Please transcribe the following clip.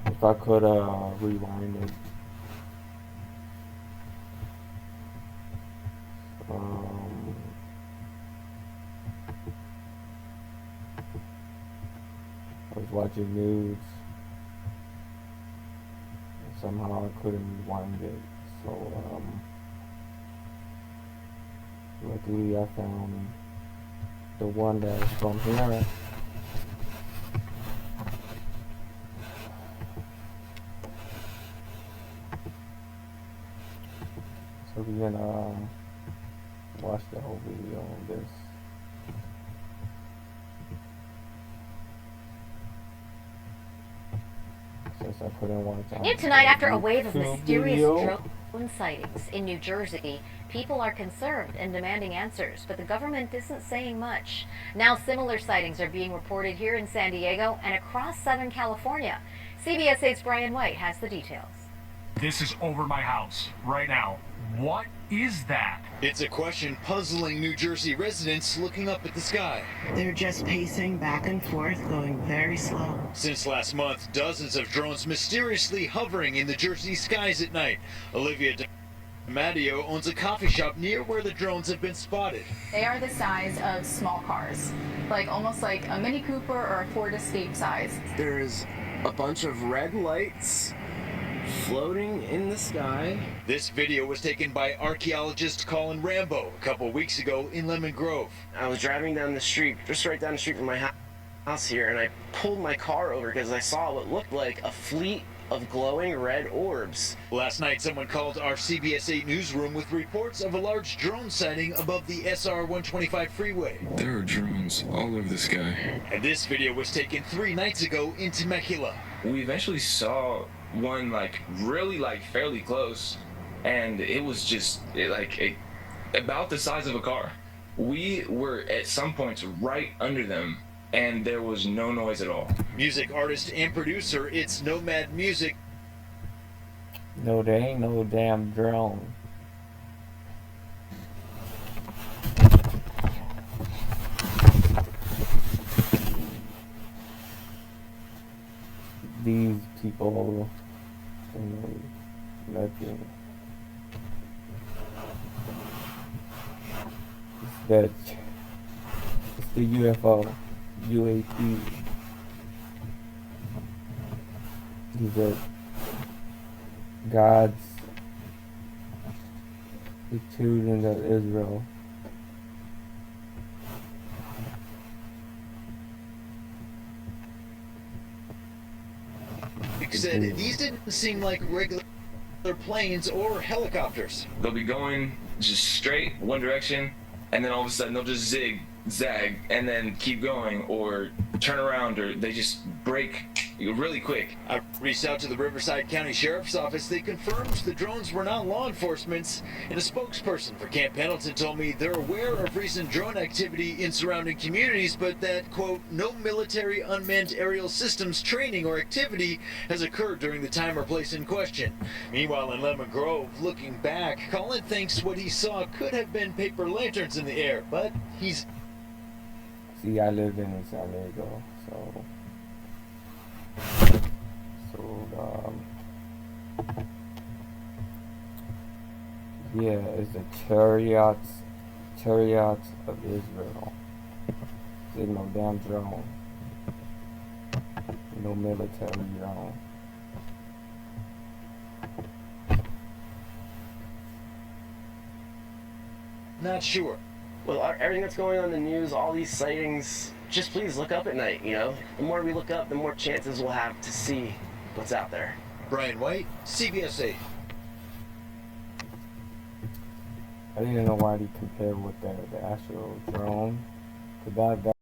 If I could rewind it. I was watching news. Somehow I couldn't rewind it. So luckily I found the one that's from here. So we're gonna watch the whole video on this. Since I couldn't watch New tonight, after a wave of mysterious video. drone sightings in New Jersey, people are concerned and demanding answers, but the government isn't saying much. Now similar sightings are being reported here in San Diego and across Southern California. CBS 8's Brian White has the details. This is over my house right now. What is that? It's a question puzzling New Jersey residents looking up at the sky. They're just pacing back and forth, going very slow. Since last month, dozens of drones mysteriously hovering in the Jersey skies at night. Olivia Matteo owns a coffee shop near where the drones have been spotted. They are the size of small cars, like almost like a Mini Cooper or a Ford Escape size. There's a bunch of red lights floating in the sky. This video was taken by archaeologist Colin Rambo a couple weeks ago in Lemon Grove. I was driving down the street, just right down the street from my house here, and I pulled my car over because I saw what looked like a fleet of glowing red orbs. Last night, someone called our CBS 8 newsroom with reports of a large drone sighting above the SR 125 freeway. There are drones all over the sky. And this video was taken 3 nights ago in Temecula. We eventually saw one really fairly close, and it was just about the size of a car. We were at some points right under them, and there was no noise at all. Music artist and producer It's Nomad Music. No, there ain't no damn drone. These people know nothing. It's the UFO, UAP. These are God's, the children of Israel. Said these didn't seem like regular planes or helicopters. They'll be going just straight one direction, and then all of a sudden they'll just zag, and then keep going, or turn around, or they just break really quick. I reached out to the Riverside County Sheriff's Office. They confirmed the drones were not law enforcement's, and a spokesperson for Camp Pendleton told me they're aware of recent drone activity in surrounding communities, but that, quote, no military unmanned aerial systems training or activity has occurred during the time or place in question. Meanwhile, in Lemon Grove, looking back, Colin thinks what he saw could have been paper lanterns in the air, but he's... See, I live in San Diego, so yeah, it's the chariots of Israel. There's no damn drone, no military drone. not sure. Well, everything that's going on in the news, all these sightings, just please look up at night, you know? The more we look up, the more chances we'll have to see what's out there. Brian White, CBS 8. I didn't know why they compared with the actual drone. 'Cause that